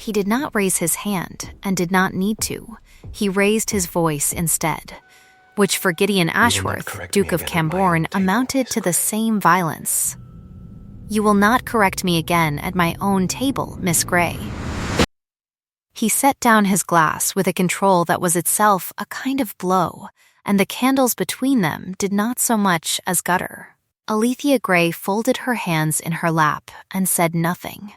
He did not raise his hand and did not need to. He raised his voice instead, which for Gideon Ashworth, Duke of Camborne, amounted to the same violence. "You will not correct me again at my own table, Miss Grey." He set down his glass with a control that was itself a kind of blow, and the candles between them did not so much as gutter. Alethea Grey folded her hands in her lap and said nothing,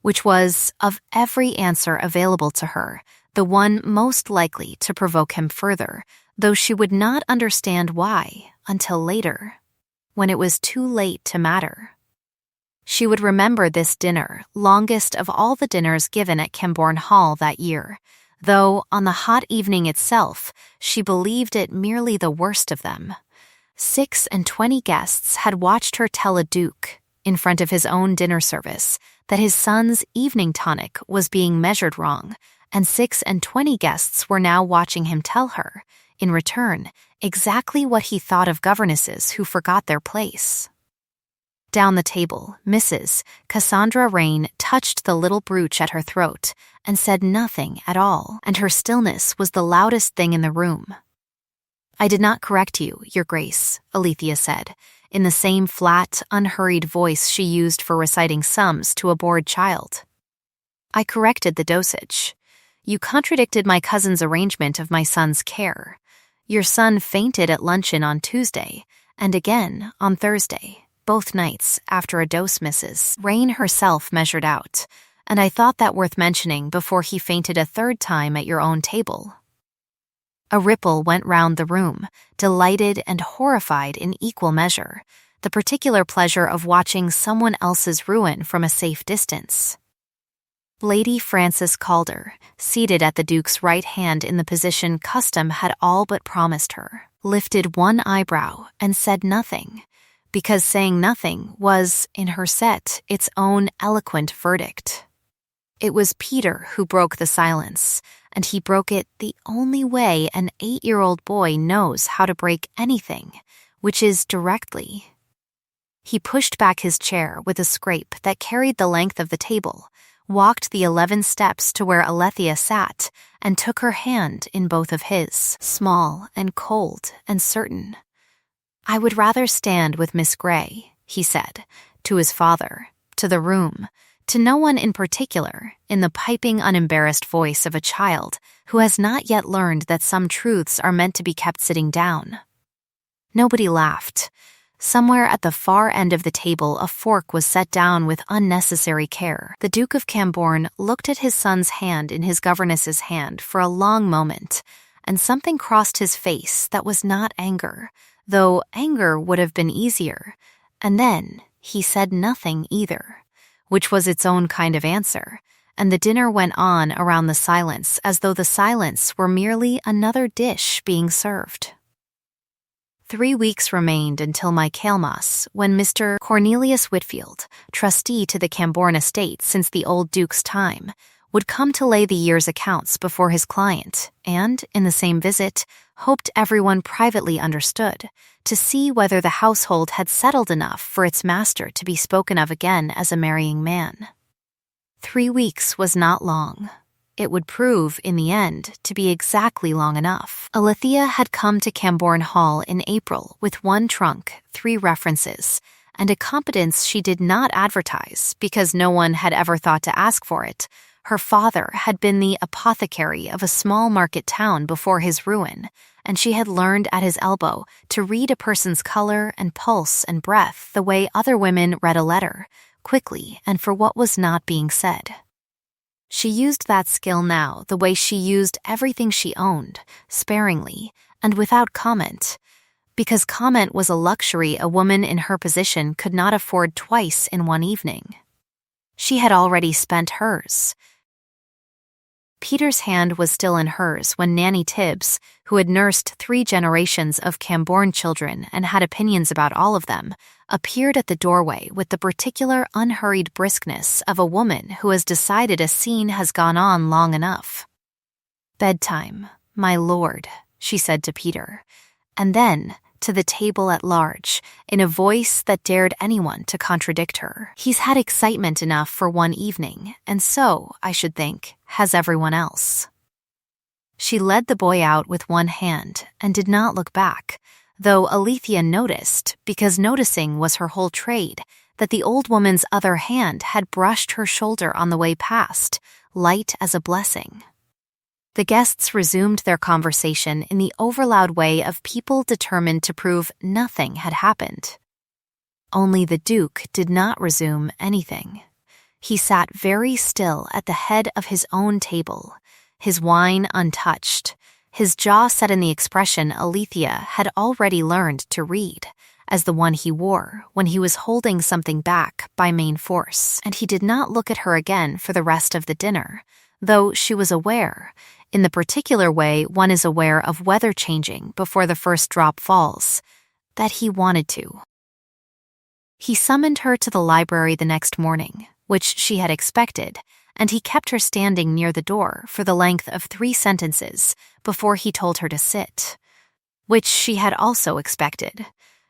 which was, of every answer available to her, the one most likely to provoke him further, though she would not understand why until later, when it was too late to matter. She would remember this dinner, longest of all the dinners given at Camborne Hall that year, though on the hot evening itself, she believed it merely the worst of them. 26 guests had watched her tell a duke, in front of his own dinner service, that his son's evening tonic was being measured wrong, and 26 guests were now watching him tell her, in return, exactly what he thought of governesses who forgot their place. Down the table, Mrs. Cassandra Rain touched the little brooch at her throat and said nothing at all, and her stillness was the loudest thing in the room. "I did not correct you, Your Grace," Alethea said, in the same flat, unhurried voice she used for reciting sums to a bored child. "I corrected the dosage. You contradicted my cousin's arrangement of my son's care. Your son fainted at luncheon on Tuesday, and again on Thursday. Both nights after a dose Mrs. Rain herself measured out, and I thought that worth mentioning before he fainted a third time at your own table." A ripple went round the room, delighted and horrified in equal measure, the particular pleasure of watching someone else's ruin from a safe distance. Lady Frances Calder, seated at the Duke's right hand in the position custom had all but promised her, lifted one eyebrow and said nothing, because saying nothing was, in her set, its own eloquent verdict. It was Peter who broke the silence, and he broke it the only way an 8-year-old boy knows how to break anything, which is directly. He pushed back his chair with a scrape that carried the length of the table, walked the 11 steps to where Alethea sat, and took her hand in both of his, small and cold and certain. "I would rather stand with Miss Grey," he said, to his father, to the room, to no one in particular, in the piping, unembarrassed voice of a child who has not yet learned that some truths are meant to be kept sitting down. Nobody laughed. Somewhere at the far end of the table a fork was set down with unnecessary care. The Duke of Camborne looked at his son's hand in his governess's hand for a long moment, and something crossed his face that was not anger, though anger would have been easier, and then he said nothing either, which was its own kind of answer, and the dinner went on around the silence as though the silence were merely another dish being served. 3 weeks remained until Michaelmas, when Mr. Cornelius Whitfield, trustee to the Camborne estate since the old Duke's time, would come to lay the year's accounts before his client, and, in the same visit, hoped everyone privately understood, to see whether the household had settled enough for its master to be spoken of again as a marrying man. 3 weeks was not long. It would prove, in the end, to be exactly long enough. Alethea had come to Camborne Hall in April with 1 trunk, 3 references, and a competence she did not advertise because no one had ever thought to ask for it. Her father had been the apothecary of a small market town before his ruin, and she had learned at his elbow to read a person's color and pulse and breath the way other women read a letter, quickly and for what was not being said. She used that skill now the way she used everything she owned, sparingly and without comment, because comment was a luxury a woman in her position could not afford twice in one evening. She had already spent hers. Peter's hand was still in hers when Nanny Tibbs, who had nursed 3 generations of Camborne children and had opinions about all of them, appeared at the doorway with the particular unhurried briskness of a woman who has decided a scene has gone on long enough. "Bedtime, my lord," she said to Peter, and then, to the table at large, in a voice that dared anyone to contradict her. "He's had excitement enough for one evening, and so, I should think, has everyone else." She led the boy out with one hand and did not look back, though Alethea noticed, because noticing was her whole trade, that the old woman's other hand had brushed her shoulder on the way past, light as a blessing. The guests resumed their conversation in the overloud way of people determined to prove nothing had happened. Only the Duke did not resume anything. He sat very still at the head of his own table, his wine untouched, his jaw set in the expression Alethea had already learned to read, as the one he wore when he was holding something back by main force, and he did not look at her again for the rest of the dinner, though she was aware, in the particular way one is aware of weather changing before the first drop falls, that he wanted to. He summoned her to the library the next morning, which she had expected, and he kept her standing near the door for the length of 3 sentences before he told her to sit, which she had also expected,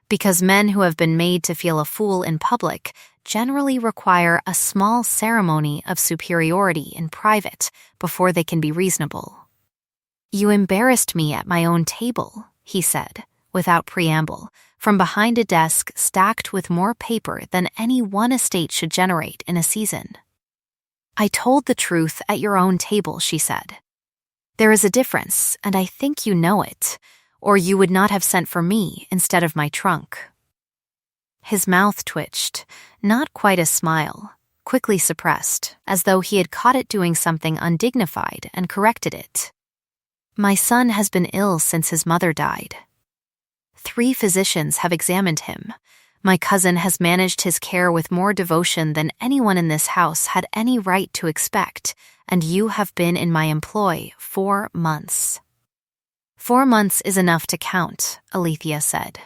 because men who have been made to feel a fool in public generally require a small ceremony of superiority in private before they can be reasonable. "You embarrassed me at my own table," he said, without preamble, from behind a desk stacked with more paper than any one estate should generate in a season. "I told the truth at your own table," she said. "There is a difference, and I think you know it, or you would not have sent for me instead of my trunk." His mouth twitched, not quite a smile, quickly suppressed, as though he had caught it doing something undignified and corrected it. "My son has been ill since his mother died. 3 physicians have examined him. My cousin has managed his care with more devotion than anyone in this house had any right to expect, and you have been in my employ 4 months. 4 months is enough to count," Alethea said.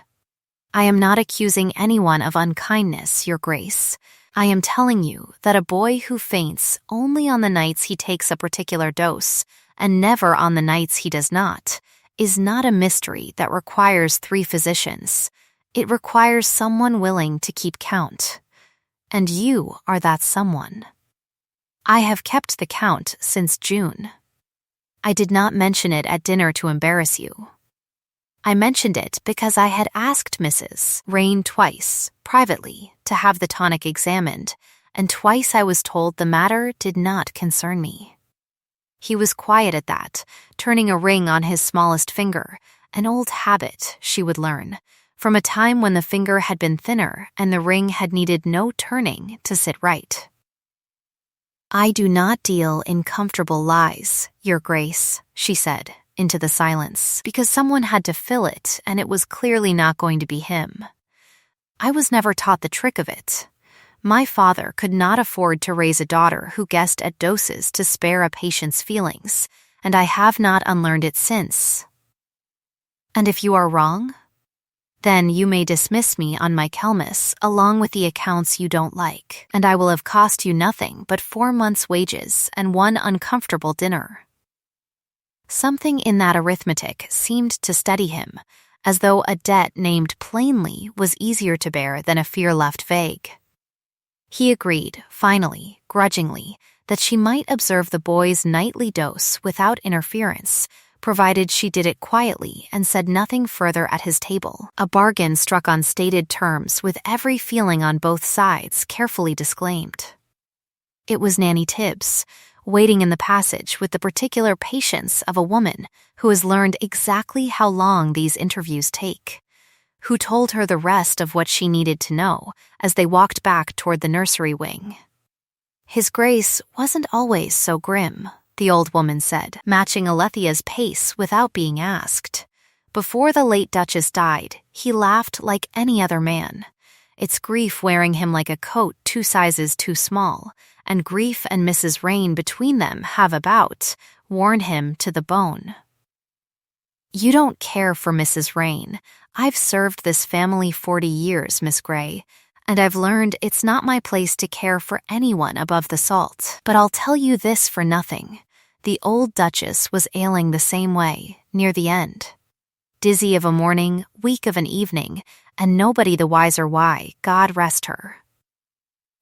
"I am not accusing anyone of unkindness, Your Grace. I am telling you that a boy who faints only on the nights he takes a particular dose, and never on the nights he does not, is not a mystery that requires 3 physicians. It requires someone willing to keep count. And you are that someone. I have kept the count since June. I did not mention it at dinner to embarrass you. I mentioned it because I had asked Mrs. Rain twice, privately, to have the tonic examined, and twice I was told the matter did not concern me." He was quiet at that, turning a ring on his smallest finger, an old habit, she would learn, from a time when the finger had been thinner and the ring had needed no turning to sit right. "I do not deal in comfortable lies, Your Grace," she said, into the silence, because someone had to fill it and it was clearly not going to be him. "I was never taught the trick of it. My father could not afford to raise a daughter who guessed at doses to spare a patient's feelings, and I have not unlearned it since. And if you are wrong, then you may dismiss me on my Kelmis along with the accounts you don't like, and I will have cost you nothing but 4 months' wages and 1 uncomfortable dinner." Something in that arithmetic seemed to steady him, as though a debt named plainly was easier to bear than a fear left vague. He agreed, finally, grudgingly, that she might observe the boy's nightly dose without interference, provided she did it quietly and said nothing further at his table, a bargain struck on stated terms with every feeling on both sides carefully disclaimed. It was Nanny Tibbs, waiting in the passage with the particular patience of a woman who has learned exactly how long these interviews take, who told her the rest of what she needed to know as they walked back toward the nursery wing. "His Grace wasn't always so grim," the old woman said, matching Alethea's pace without being asked. "Before the late Duchess died, he laughed like any other man. It's grief wearing him like a coat 2 sizes too small, and grief and Mrs. Rain between them have about worn him to the bone." "You don't care for Mrs. Rain. I've served this family 40 years, Miss Gray, and I've learned it's not my place to care for anyone above the salt. But I'll tell you this for nothing. The old Duchess was ailing the same way, near the end. Dizzy of a morning, weak of an evening, and nobody the wiser why, God rest her.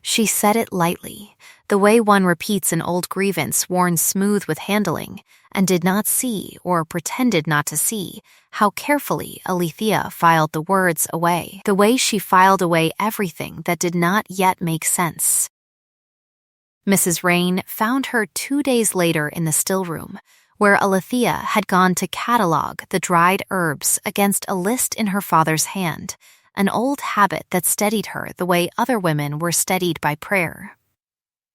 She said it lightly, the way one repeats an old grievance worn smooth with handling, and did not see, or pretended not to see, how carefully Alethea filed the words away, the way she filed away everything that did not yet make sense. Mrs. Rain found her 2 days later in the still room, where Alethea had gone to catalogue the dried herbs against a list in her father's hand, an old habit that steadied her the way other women were steadied by prayer.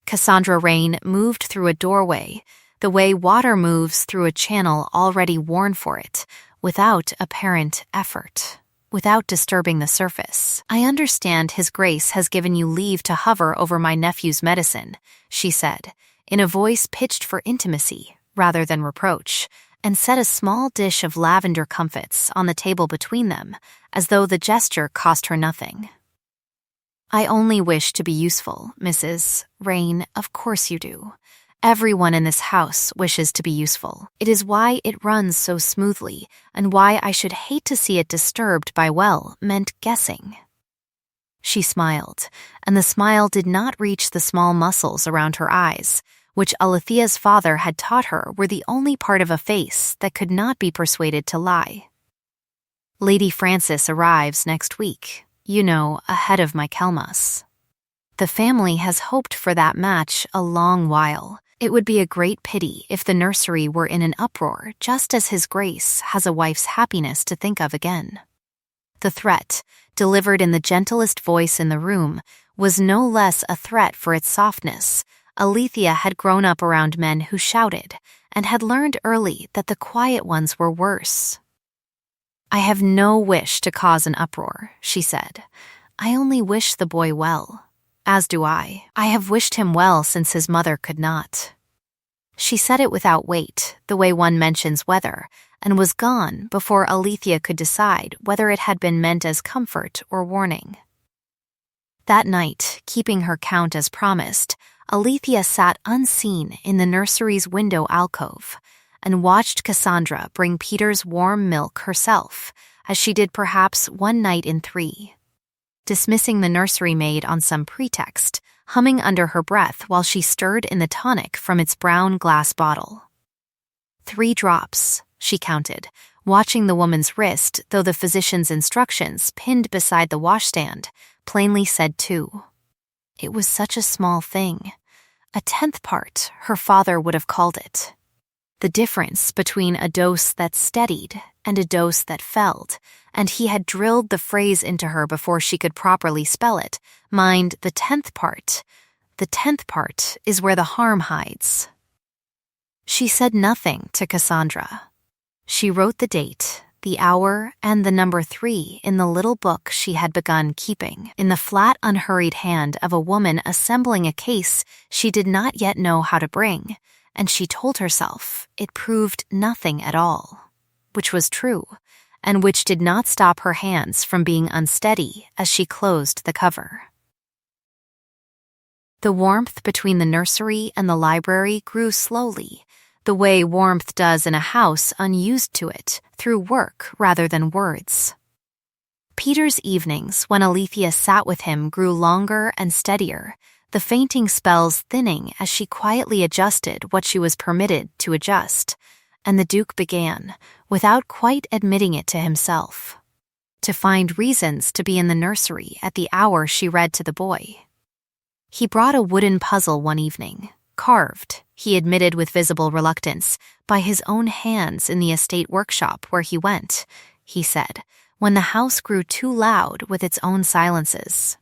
Cassandra Rain moved through a doorway, the way water moves through a channel already worn for it, without apparent effort, without disturbing the surface. "I understand His Grace has given you leave to hover over my nephew's medicine," she said, in a voice pitched for intimacy rather than reproach, and set a small dish of lavender comfits on the table between them, as though the gesture cost her nothing. "I only wish to be useful, Mrs. Rain, of course you do. Everyone in this house wishes to be useful. It is why it runs so smoothly, and why I should hate to see it disturbed by well-meant guessing." She smiled, and the smile did not reach the small muscles around her eyes, which Alethea's father had taught her were the only part of a face that could not be persuaded to lie. "Lady Frances arrives next week, you know, ahead of Michaelmas. The family has hoped for that match a long while. It would be a great pity if the nursery were in an uproar just as His Grace has a wife's happiness to think of again." The threat, delivered in the gentlest voice in the room, was no less a threat for its softness. Alethea had grown up around men who shouted, and had learned early that the quiet ones were worse. "I have no wish to cause an uproar," she said. "I only wish the boy well. As do I. I have wished him well since his mother could not." She said it without weight, the way one mentions weather, and was gone before Alethea could decide whether it had been meant as comfort or warning. That night, keeping her count as promised, Alethea sat unseen in the nursery's window alcove and watched Cassandra bring Peter's warm milk herself, as she did perhaps one night in 3. Dismissing the nursery maid on some pretext, humming under her breath while she stirred in the tonic from its brown glass bottle. 3 drops, she counted, watching the woman's wrist, though the physician's instructions, pinned beside the washstand, plainly said 2. It was such a small thing. A 10th part, her father would have called it. The difference between a dose that steadied and a dose that felled, and he had drilled the phrase into her before she could properly spell it. Mind, the 10th part. The 10th part is where the harm hides. She said nothing to Cassandra. She wrote the date, the hour, and the number 3 in the little book she had begun keeping, in the flat, unhurried hand of a woman assembling a case she did not yet know how to bring, and she told herself it proved nothing at all, which was true, and which did not stop her hands from being unsteady as she closed the cover. The warmth between the nursery and the library grew slowly, the way warmth does in a house unused to it, through work rather than words. Peter's evenings, when Alethea sat with him, grew longer and steadier, the fainting spells thinning as she quietly adjusted what she was permitted to adjust, and the Duke began, without quite admitting it to himself, to find reasons to be in the nursery at the hour she read to the boy. He brought a wooden puzzle one evening, carved, he admitted with visible reluctance, by his own hands in the estate workshop where he went, he said, when the house grew too loud with its own silences.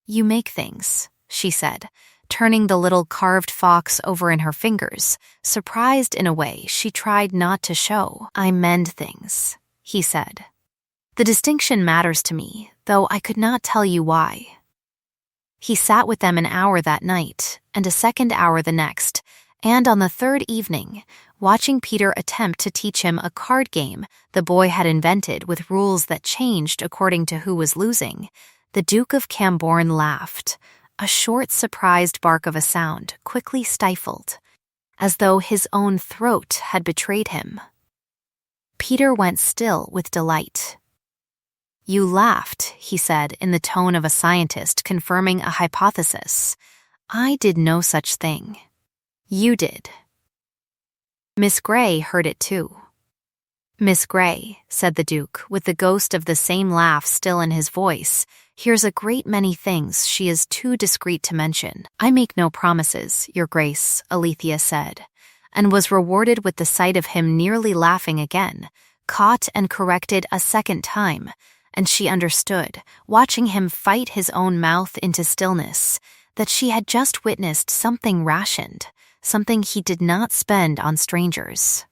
"You make things," she said, turning the little carved fox over in her fingers, surprised in a way she tried not to show. "I mend things," he said. "The distinction matters to me, though I could not tell you why." He sat with them an hour that night, and a second hour the next, and on the 3rd evening, watching Peter attempt to teach him a card game the boy had invented with rules that changed according to who was losing, the Duke of Cambourne laughed, a short, surprised bark of a sound quickly stifled, as though his own throat had betrayed him. Peter went still with delight. "You laughed," he said in the tone of a scientist confirming a hypothesis. "I did no such thing. You did." Miss Grey heard it too. "Miss Grey," said the Duke, with the ghost of the same laugh still in his voice, "here's a great many things she is too discreet to mention." "I make no promises, Your Grace," Alethea said, and was rewarded with the sight of him nearly laughing again, caught and corrected a second time, and she understood, watching him fight his own mouth into stillness, that she had just witnessed something rationed, something he did not spend on strangers.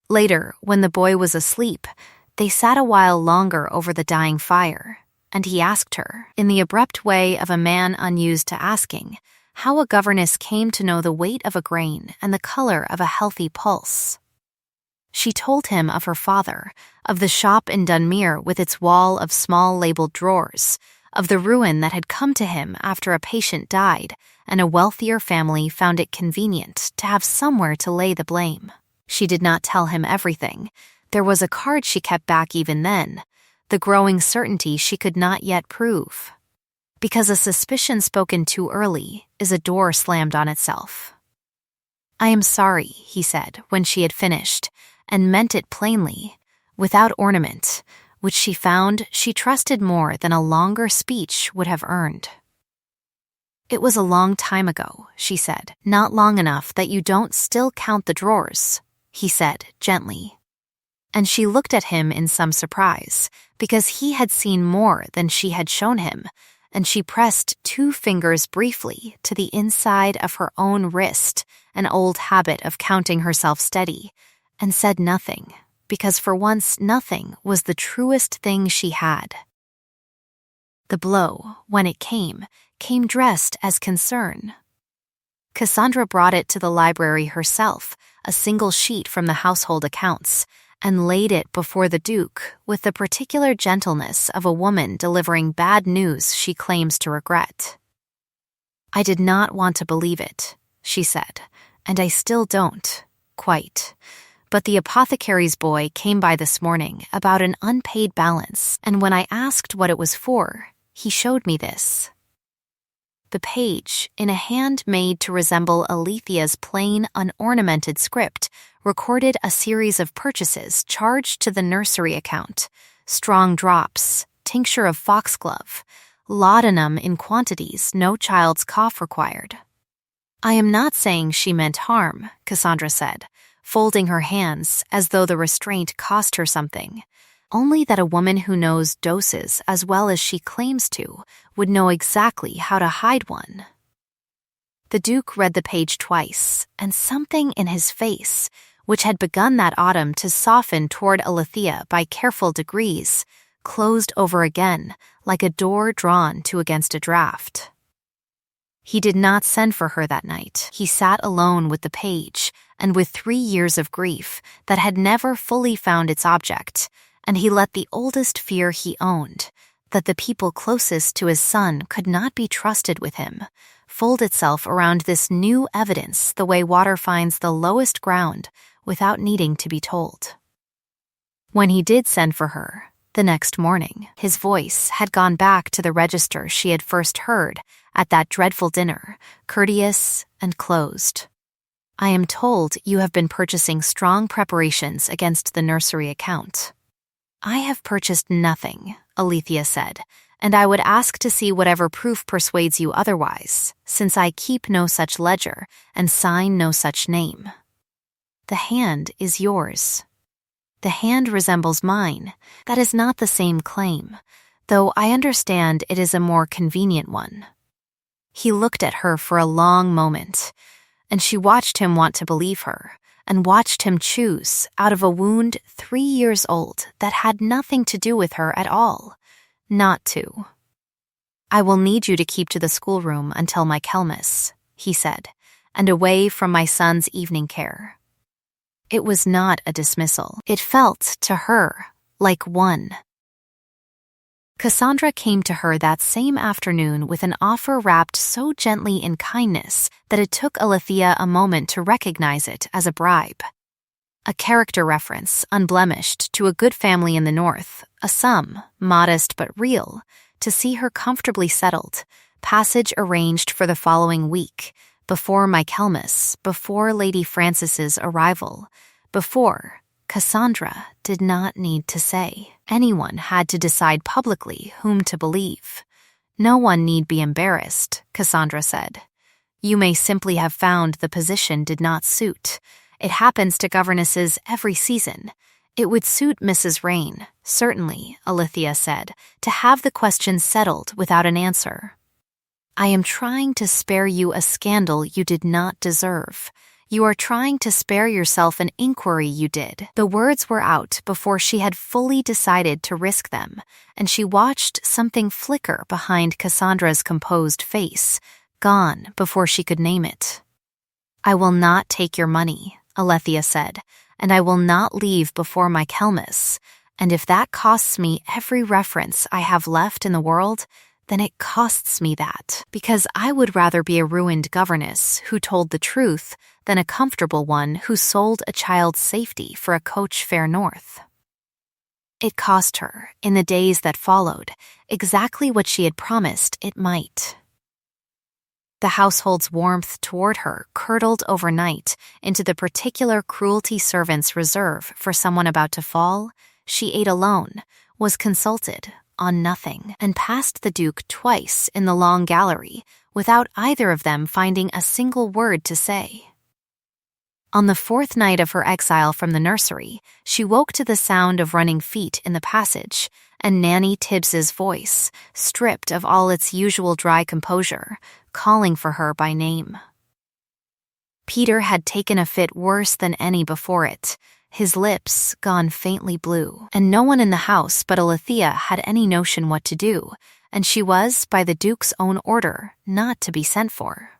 Later, when the boy was asleep, they sat a while longer over the dying fire, and he asked her, in the abrupt way of a man unused to asking, how a governess came to know the weight of a grain and the color of a healthy pulse. She told him of her father, of the shop in Dunmere with its wall of small labeled drawers, of the ruin that had come to him after a patient died and a wealthier family found it convenient to have somewhere to lay the blame. She did not tell him everything. There was a card she kept back even then, the growing certainty she could not yet prove. Because a suspicion spoken too early is a door slammed on itself. "I am sorry," he said when she had finished, and meant it plainly, without ornament, which she found she trusted more than a longer speech would have earned. "It was a long time ago," she said. "Not long enough that you don't still count the drawers," he said gently. And she looked at him in some surprise, because he had seen more than she had shown him, and she pressed 2 fingers briefly to the inside of her own wrist, an old habit of counting herself steady, and said nothing, because for once nothing was the truest thing she had. The blow, when it came dressed as concern. Cassandra brought it to the library herself, a single sheet from the household accounts, and laid it before the Duke with the particular gentleness of a woman delivering bad news she claims to regret. "I did not want to believe it," she said, "and I still don't, quite. But the apothecary's boy came by this morning about an unpaid balance, and when I asked what it was for, he showed me this." The page, in a hand made to resemble Alethea's plain, unornamented script, recorded a series of purchases charged to the nursery account: strong drops, tincture of foxglove, laudanum in quantities no child's cough required. "I am not saying she meant harm," Cassandra said, folding her hands as though the restraint cost her something. "Only that a woman who knows doses as well as she claims to would know exactly how to hide one." The Duke read the page twice, and something in his face, which had begun that autumn to soften toward Alethea by careful degrees, closed over again like a door drawn to against a draught. He did not send for her that night. He sat alone with the page, and with 3 years of grief that had never fully found its object, and he let the oldest fear he owned, that the people closest to his son could not be trusted with him, fold itself around this new evidence the way water finds the lowest ground without needing to be told. When he did send for her, the next morning, his voice had gone back to the register she had first heard at that dreadful dinner, courteous and closed. "I am told you have been purchasing strong preparations against the nursery account." "I have purchased nothing," Alethea said, "and I would ask to see whatever proof persuades you otherwise, since I keep no such ledger and sign no such name." "The hand is yours." "The hand resembles mine. That is not the same claim, though I understand it is a more convenient one." He looked at her for a long moment, and she watched him want to believe her, and watched him choose out of a wound 3 years old that had nothing to do with her at all, not to. "I will need you to keep to the schoolroom until Michaelmas," he said, "and away from my son's evening care." It was not a dismissal. It felt, to her, like one. Cassandra came to her that same afternoon with an offer wrapped so gently in kindness that it took Alethea a moment to recognize it as a bribe. A character reference, unblemished, to a good family in the north, a sum, modest but real, to see her comfortably settled, passage arranged for the following week, before Michaelmas, before Lady Frances's arrival, before Cassandra did not need to say. Anyone had to decide publicly whom to believe. No one need be embarrassed, Cassandra said. You may simply have found the position did not suit. It happens to governesses every season. It would suit Mrs. Rain, certainly, Alethea said, to have the question settled without an answer. I am trying to spare you a scandal you did not deserve. You are trying to spare yourself an inquiry you did. The words were out before she had fully decided to risk them, and she watched something flicker behind Cassandra's composed face, gone before she could name it. I will not take your money, Alethea said, and I will not leave before Michaelmas, and if that costs me every reference I have left in the world, then it costs me that, because I would rather be a ruined governess who told the truth than a comfortable one who sold a child's safety for a coach fare north. It cost her, in the days that followed, exactly what she had promised it might. The household's warmth toward her curdled overnight into the particular cruelty servants reserve for someone about to fall. She ate alone, was consulted on nothing, and passed the Duke twice in the long gallery without either of them finding a single word to say. On the fourth night of her exile from the nursery, she woke to the sound of running feet in the passage, and Nanny Tibbs's voice, stripped of all its usual dry composure, calling for her by name. Peter had taken a fit worse than any before it, his lips gone faintly blue, and no one in the house but Alethea had any notion what to do, and she was, by the Duke's own order, not to be sent for.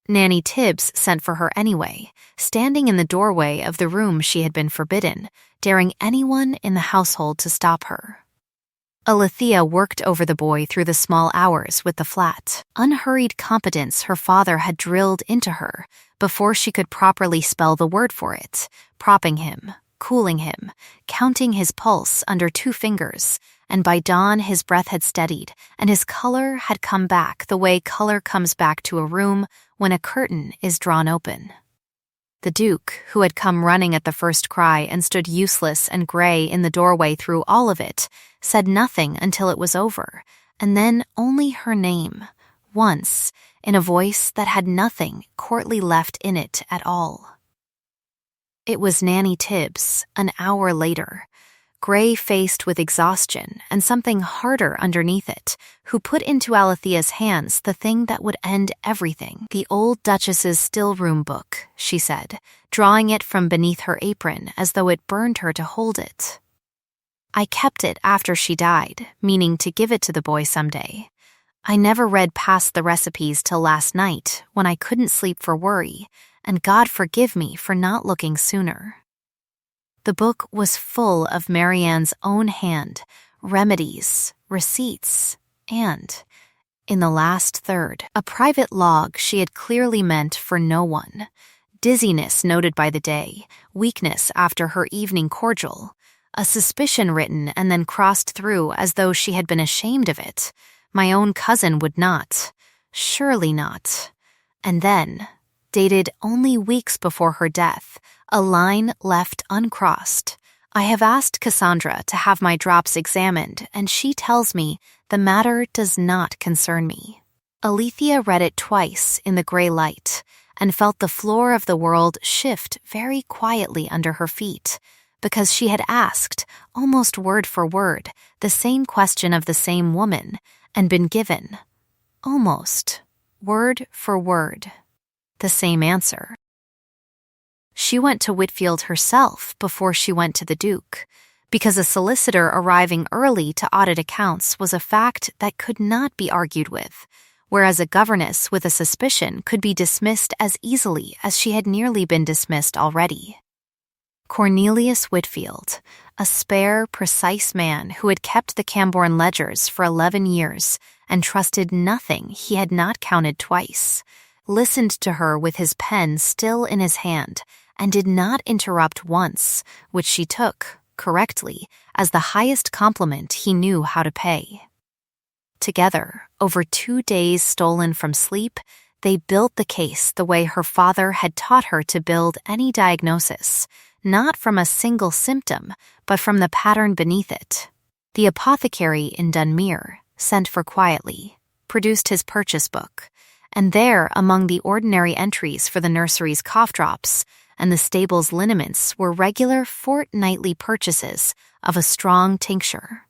Nanny Tibbs sent for her anyway, standing in the doorway of the room she had been forbidden, daring anyone in the household to stop her. Alethea worked over the boy through the small hours with the flat, unhurried competence her father had drilled into her before she could properly spell the word for it, propping him, cooling him, counting his pulse under 2 fingers, and by dawn his breath had steadied, and his color had come back the way color comes back to a room when a curtain is drawn open. The Duke, who had come running at the first cry and stood useless and gray in the doorway through all of it, said nothing until it was over, and then only her name, once, in a voice that had nothing courtly left in it at all. It was Nanny Tibbs, an hour later, gray-faced with exhaustion and something harder underneath it, who put into Alethea's hands the thing that would end everything. The old Duchess's still-room book, she said, drawing it from beneath her apron as though it burned her to hold it. I kept it after she died, meaning to give it to the boy someday. I never read past the recipes till last night, when I couldn't sleep for worry, and God forgive me for not looking sooner. The book was full of Marianne's own hand, remedies, receipts, and, in the last third, a private log she had clearly meant for no one, dizziness noted by the day, weakness after her evening cordial, a suspicion written and then crossed through as though she had been ashamed of it. My own cousin would not, surely not. And then, dated only weeks before her death, a line left uncrossed. I have asked Cassandra to have my drops examined, and she tells me the matter does not concern me. Alethea read it twice in the gray light, and felt the floor of the world shift very quietly under her feet, because she had asked, almost word for word, the same question of the same woman, and been given, almost, word for word, the same answer. She went to Whitfield herself before she went to the Duke, because a solicitor arriving early to audit accounts was a fact that could not be argued with, whereas a governess with a suspicion could be dismissed as easily as she had nearly been dismissed already. Cornelius Whitfield, a spare, precise man who had kept the Camborne ledgers for 11 years and trusted nothing he had not counted twice, listened to her with his pen still in his hand and did not interrupt once, which she took, correctly, as the highest compliment he knew how to pay. Together, over 2 days stolen from sleep, they built the case the way her father had taught her to build any diagnosis, not from a single symptom, but from the pattern beneath it. The apothecary in Dunmere, sent for quietly, produced his purchase book, and there, among the ordinary entries for the nursery's cough drops and the stable's liniments, were regular fortnightly purchases of a strong tincture,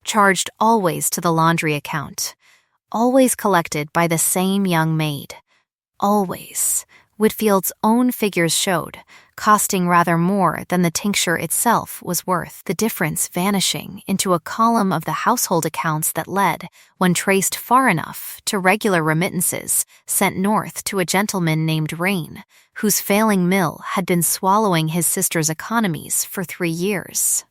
charged always to the laundry account, always collected by the same young maid, always, Whitfield's own figures showed, costing rather more than the tincture itself was worth, the difference vanishing into a column of the household accounts that led, when traced far enough, to regular remittances sent north to a gentleman named Rain, whose failing mill had been swallowing his sister's economies for 3 years.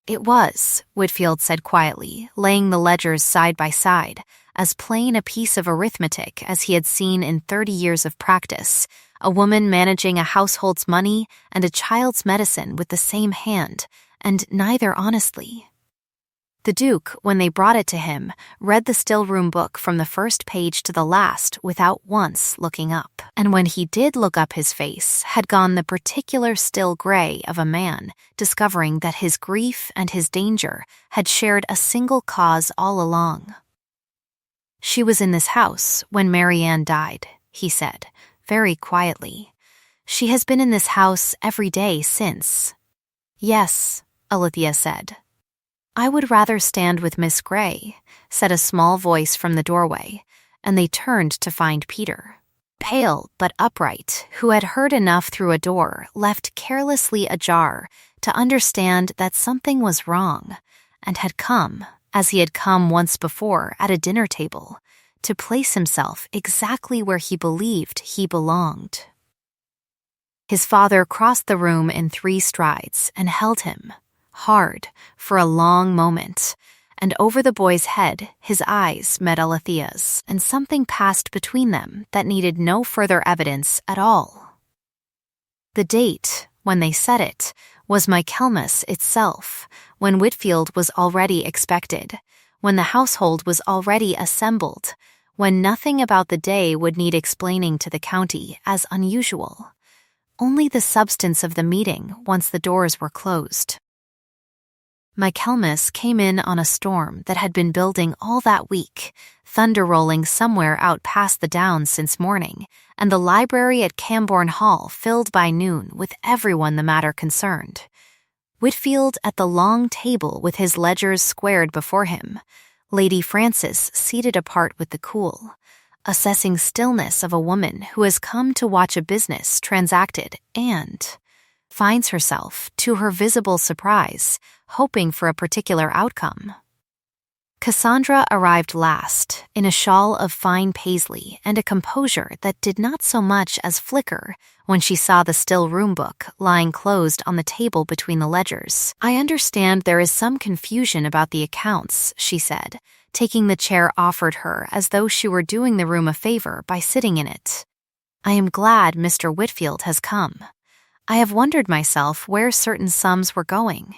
It was, Whitfield said quietly, laying the ledgers side by side, as plain a piece of arithmetic as he had seen in 30 years of practice, a woman managing a household's money and a child's medicine with the same hand, and neither honestly. The Duke, when they brought it to him, read the still-room book from the first page to the last without once looking up, and when he did look up his face had gone the particular still gray of a man, discovering that his grief and his danger had shared a single cause all along. "She was in this house when Mary Ann died," he said, very quietly. "She has been in this house every day since." "Yes," Alethea said. "I would rather stand with Miss Gray," said a small voice from the doorway, and they turned to find Peter, pale but upright, who had heard enough through a door left carelessly ajar to understand that something was wrong, and had come, as he had come once before at a dinner table, to place himself exactly where he believed he belonged. His father crossed the room in 3 strides and held him, hard, for a long moment, and over the boy's head his eyes met Alethea's, and something passed between them that needed no further evidence at all. The date, when they said it, was Michaelmas itself, when Whitfield was already expected, when the household was already assembled, when nothing about the day would need explaining to the county as unusual, only the substance of the meeting once the doors were closed. Michaelmas came in on a storm that had been building all that week, thunder rolling somewhere out past the downs since morning, and the library at Cambourne Hall filled by noon with everyone the matter concerned. Whitfield at the long table with his ledgers squared before him, Lady Frances seated apart with the cool, assessing stillness of a woman who has come to watch a business transacted and finds herself, to her visible surprise, hoping for a particular outcome. Cassandra arrived last, in a shawl of fine paisley and a composure that did not so much as flicker when she saw the still-room book lying closed on the table between the ledgers. "I understand there is some confusion about the accounts," she said, taking the chair offered her as though she were doing the room a favor by sitting in it. "I am glad Mr. Whitfield has come. I have wondered myself where certain sums were going."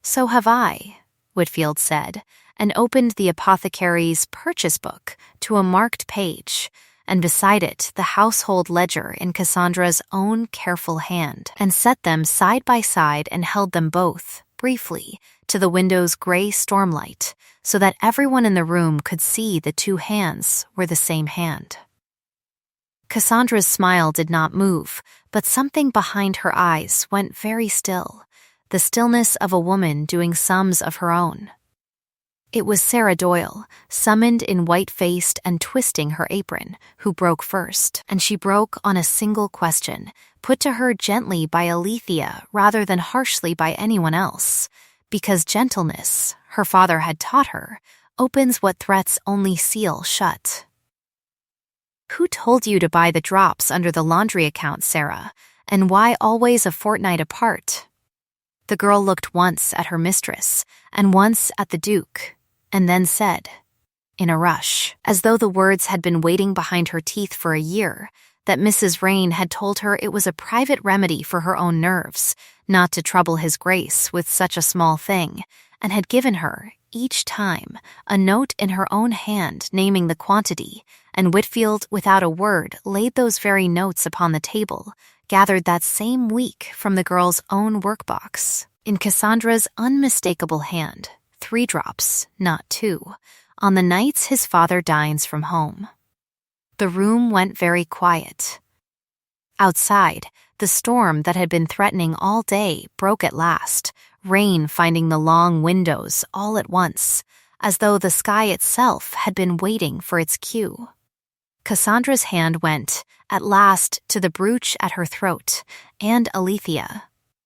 "So have I," Whitfield said, and opened the apothecary's purchase book to a marked page, and beside it the household ledger in Cassandra's own careful hand, and set them side by side and held them both, briefly, to the window's gray stormlight, so that everyone in the room could see the 2 hands were the same hand. Cassandra's smile did not move, but something behind her eyes went very still, the stillness of a woman doing sums of her own. It was Sarah Doyle, summoned in white-faced and twisting her apron, who broke first, and she broke on a single question, put to her gently by Alethea rather than harshly by anyone else, because gentleness, her father had taught her, opens what threats only seal shut. "Who told you to buy the drops under the laundry account, Sarah, and why always a fortnight apart?" The girl looked once at her mistress, and once at the Duke, and then said, in a rush, as though the words had been waiting behind her teeth for a year, that Mrs. Rain had told her it was a private remedy for her own nerves, not to trouble his grace with such a small thing, and had given her, each time, a note in her own hand naming the quantity, and Whitfield, without a word, laid those very notes upon the table, gathered that same week from the girl's own workbox, in Cassandra's unmistakable hand, 3 drops, not 2, on the nights his father dines from home. The room went very quiet. Outside, the storm that had been threatening all day broke at last, rain finding the long windows all at once, as though the sky itself had been waiting for its cue. Cassandra's hand went, at last, to the brooch at her throat, and Alethea,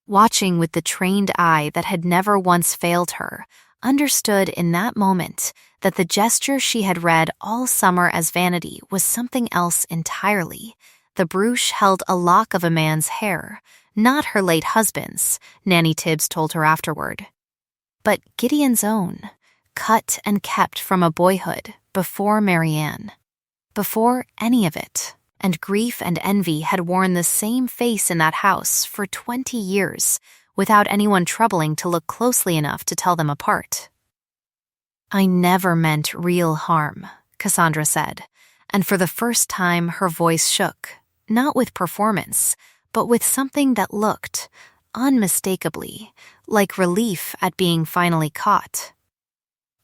watching with the trained eye that had never once failed her, understood in that moment that the gesture she had read all summer as vanity was something else entirely. The brooch held a lock of a man's hair, not her late husband's, Nanny Tibbs told her afterward, but Gideon's own, cut and kept from a boyhood, before Marianne, before any of it, and grief and envy had worn the same face in that house for 20 years, without anyone troubling to look closely enough to tell them apart. "I never meant real harm," Cassandra said, and for the first time her voice shook, not with performance, but with something that looked, unmistakably, like relief at being finally caught.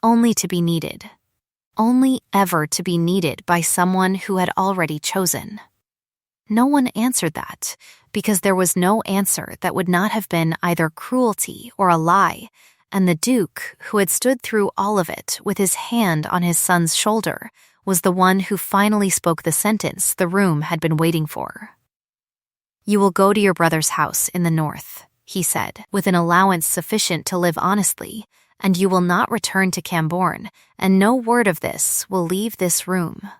Only to be needed. Only ever to be needed by someone who had already chosen. No one answered that, because there was no answer that would not have been either cruelty or a lie, and the Duke, who had stood through all of it with his hand on his son's shoulder, was the one who finally spoke the sentence the room had been waiting for. "You will go to your brother's house in the north," he said, with an allowance sufficient to live honestly, "and you will not return to Cambourne, and no word of this will leave this room.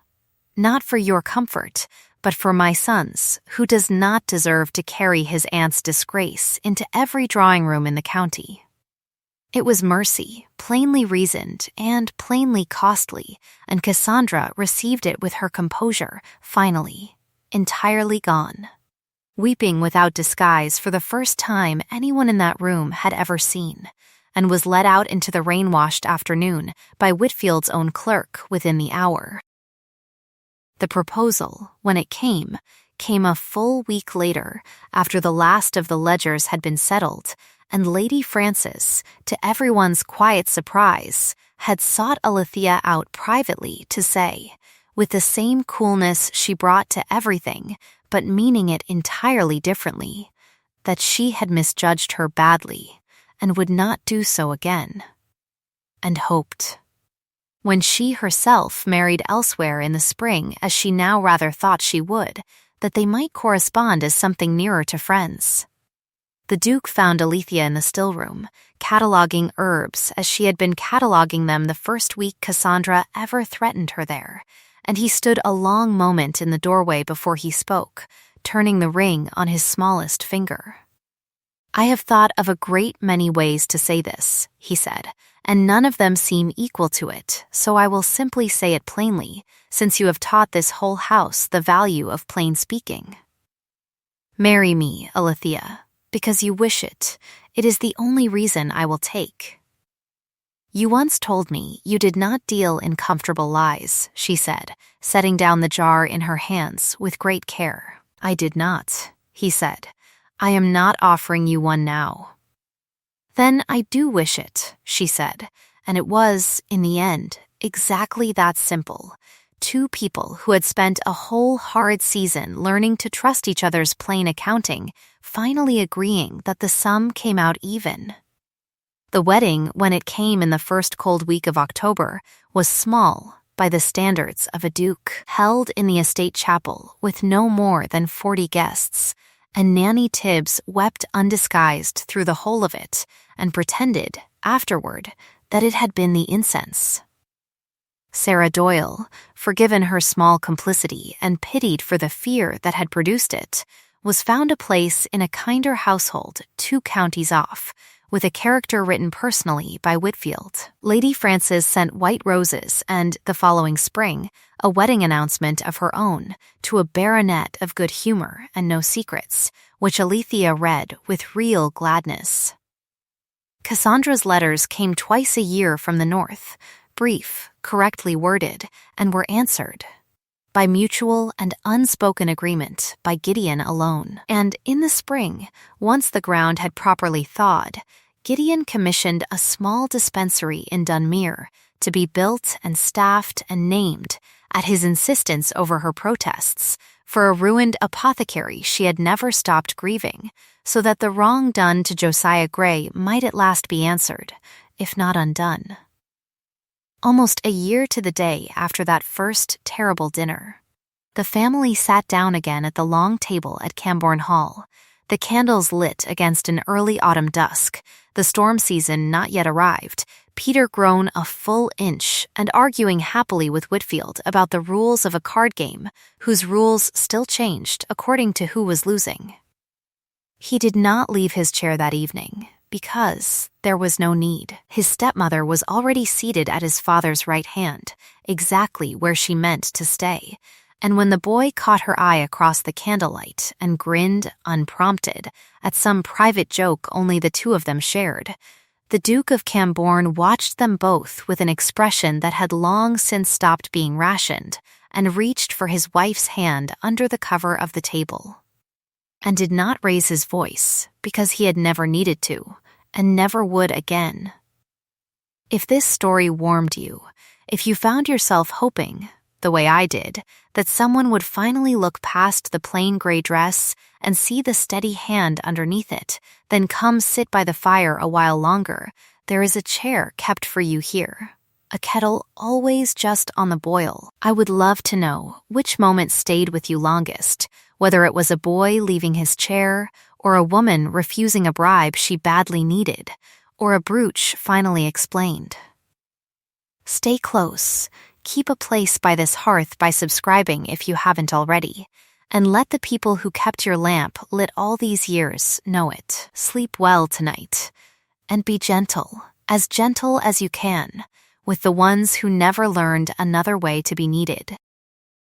Not for your comfort, but for my son's, who does not deserve to carry his aunt's disgrace into every drawing room in the county." It was mercy, plainly reasoned and plainly costly, and Cassandra received it with her composure, finally, entirely gone, weeping without disguise for the first time anyone in that room had ever seen, and was led out into the rain-washed afternoon by Whitfield's own clerk within the hour. The proposal, when it came a full week later, after the last of the ledgers had been settled, and Lady Frances, to everyone's quiet surprise, had sought Alethea out privately to say, with the same coolness she brought to everything, but meaning it entirely differently, that she had misjudged her badly, and would not do so again, and hoped. When she herself married elsewhere in the spring, as she now rather thought she would, that they might correspond as something nearer to friends. The Duke found Alethea in the still-room, cataloguing herbs as she had been cataloguing them the first week Cassandra ever threatened her there, and he stood a long moment in the doorway before he spoke, turning the ring on his smallest finger. "I have thought of a great many ways to say this," he said, "and none of them seem equal to it, so I will simply say it plainly, since you have taught this whole house the value of plain speaking. Marry me, Alethea, because you wish it. It is the only reason I will take." "You once told me you did not deal in comfortable lies," she said, setting down the jar in her hands with great care. "I did not," he said. "I am not offering you one now." "Then I do wish it," she said, and it was, in the end, exactly that simple. Two people who had spent a whole hard season learning to trust each other's plain accounting, finally agreeing that the sum came out even. The wedding, when it came in the first cold week of October, was small, by the standards of a duke, held in the estate chapel with no more than 40 guests, and Nanny Tibbs wept undisguised through the whole of it, and pretended, afterward, that it had been the incense. Sarah Doyle, forgiven her small complicity and pitied for the fear that had produced it, was found a place in a kinder household 2 counties off, with a character written personally by Whitfield. Lady Frances sent white roses and, the following spring, a wedding announcement of her own to a baronet of good humor and no secrets, which Alethea read with real gladness. Cassandra's letters came twice a year from the north, brief, correctly worded, and were answered by mutual and unspoken agreement by Gideon alone. And in the spring, once the ground had properly thawed, Gideon commissioned a small dispensary in Dunmere to be built and staffed and named, at his insistence over her protests, for a ruined apothecary she had never stopped grieving, so that the wrong done to Josiah Gray might at last be answered, if not undone. Almost a year to the day after that first terrible dinner, the family sat down again at the long table at Cambourne Hall, the candles lit against an early autumn dusk, the storm season not yet arrived, Peter grown a full inch and arguing happily with Whitfield about the rules of a card game whose rules still changed according to who was losing. He did not leave his chair that evening, because there was no need. His stepmother was already seated at his father's right hand, exactly where she meant to stay, and when the boy caught her eye across the candlelight and grinned, unprompted, at some private joke only the two of them shared, the Duke of Cambourne watched them both with an expression that had long since stopped being rationed, and reached for his wife's hand under the cover of the table, and did not raise his voice because he had never needed to, and never would again. If this story warmed you, if you found yourself hoping, the way I did, that someone would finally look past the plain gray dress and see the steady hand underneath it, then come sit by the fire a while longer, there is a chair kept for you here, a kettle always just on the boil. I would love to know which moment stayed with you longest, whether it was a boy leaving his chair, or a woman refusing a bribe she badly needed, or a brooch finally explained. Stay close. Keep a place by this hearth by subscribing if you haven't already, and let the people who kept your lamp lit all these years know it. Sleep well tonight, and be gentle as you can, with the ones who never learned another way to be needed.